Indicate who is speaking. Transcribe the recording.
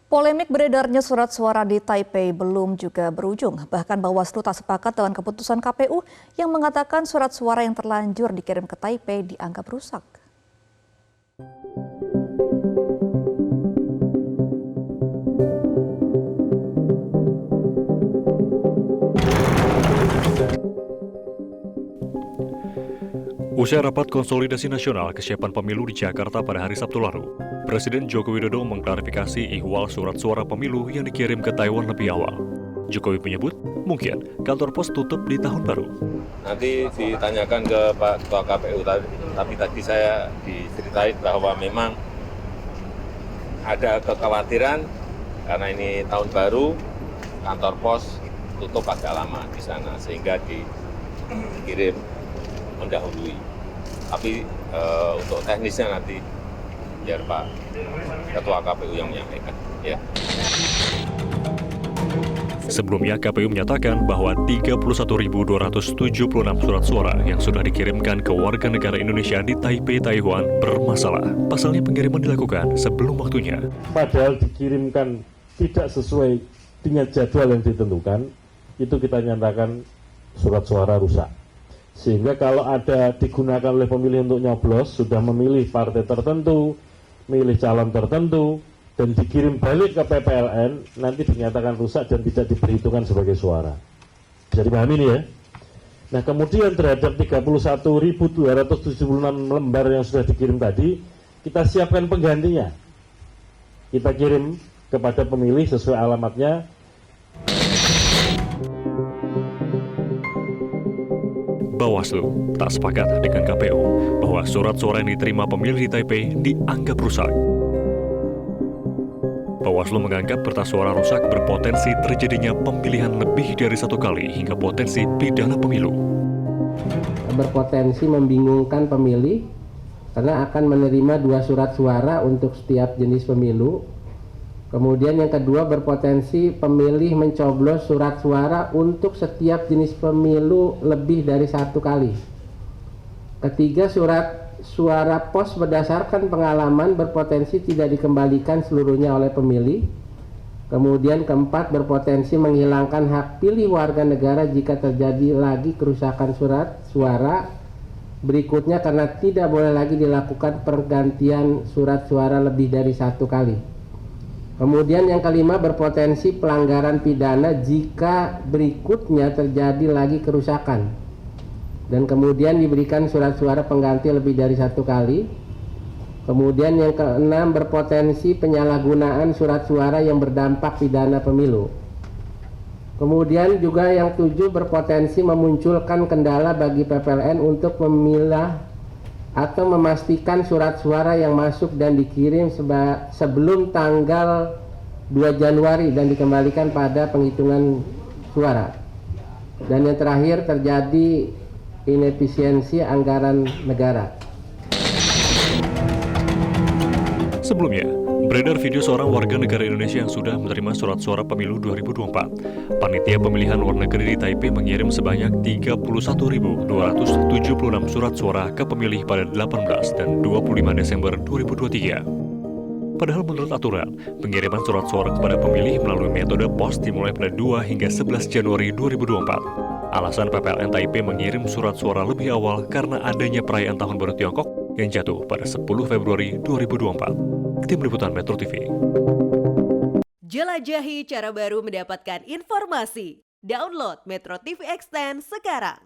Speaker 1: Polemik beredarnya surat suara di Taipei belum juga berujung. Bahkan Bawaslu tak sepakat dengan keputusan KPU yang mengatakan surat suara yang terlanjur dikirim ke Taipei dianggap rusak.
Speaker 2: Usai rapat konsolidasi nasional kesiapan pemilu di Jakarta pada hari Sabtu lalu, Presiden Joko Widodo mengklarifikasi ihwal surat suara pemilu yang dikirim ke Taiwan lebih awal. Jokowi menyebut, mungkin kantor pos tutup di tahun baru.
Speaker 3: Nanti ditanyakan ke Pak Ketua KPU, tapi tadi saya diceritain bahwa memang ada kekhawatiran karena ini tahun baru, kantor pos tutup agak lama di sana, sehingga dikirim mendahului. Tapi untuk teknisnya nanti biar Pak Ketua KPU yang menyampaikan. Ya.
Speaker 2: Sebelumnya KPU menyatakan bahwa 31.276 surat suara yang sudah dikirimkan ke warga negara Indonesia di Taipei, Taiwan bermasalah. Pasalnya pengiriman dilakukan sebelum waktunya.
Speaker 4: Padahal dikirimkan tidak sesuai dengan jadwal yang ditentukan, itu kita nyatakan surat suara rusak. Sehingga kalau ada digunakan oleh pemilih untuk nyoblos, sudah memilih partai tertentu, milih calon tertentu, dan dikirim balik ke PPLN, nanti dinyatakan rusak dan tidak diperhitungkan sebagai suara. Bisa dipahami ini ya? Nah kemudian terhadap 31.276 lembar yang sudah dikirim tadi, kita siapkan penggantinya. Kita kirim kepada pemilih sesuai alamatnya.
Speaker 2: Bawaslu tak sepakat dengan KPU bahwa surat suara yang diterima pemilih di Taipei dianggap rusak. Bawaslu menganggap kertas suara rusak berpotensi terjadinya pemilihan lebih dari satu kali hingga potensi pidana pemilu.
Speaker 5: Berpotensi membingungkan pemilih karena akan menerima 2 surat suara untuk setiap jenis pemilu. Kemudian yang kedua, berpotensi pemilih mencoblos surat suara untuk setiap jenis pemilu lebih dari 1 kali. Ketiga, surat suara pos berdasarkan pengalaman berpotensi tidak dikembalikan seluruhnya oleh pemilih. Kemudian keempat, berpotensi menghilangkan hak pilih warga negara jika terjadi lagi kerusakan surat suara. Berikutnya, karena tidak boleh lagi dilakukan pergantian surat suara lebih dari 1 kali. Kemudian yang kelima, berpotensi pelanggaran pidana jika berikutnya terjadi lagi kerusakan. Dan kemudian diberikan surat suara pengganti lebih dari 1 kali. Kemudian yang keenam, berpotensi penyalahgunaan surat suara yang berdampak pidana pemilu. Kemudian juga yang 7, berpotensi memunculkan kendala bagi PPLN untuk memilah atau memastikan surat suara yang masuk dan dikirim sebelum tanggal 2 Januari dan dikembalikan pada penghitungan suara. Dan yang terakhir, terjadi inefisiensi anggaran negara.
Speaker 2: Sebelumnya, beredar video seorang warga negara Indonesia yang sudah menerima surat suara pemilu 2024. Panitia pemilihan luar negeri di Taipei mengirim sebanyak 31.276 surat suara ke pemilih pada 18 dan 25 Desember 2023. Padahal menurut aturan, pengiriman surat suara kepada pemilih melalui metode pos dimulai pada 2 hingga 11 Januari 2024. Alasan PPLN Taipei mengirim surat suara lebih awal karena adanya perayaan Tahun Baru Tiongkok yang jatuh pada 10 Februari 2024. Tim Liputan Metro TV.
Speaker 6: Jelajahi cara baru mendapatkan informasi. Download Metro TV Extend sekarang.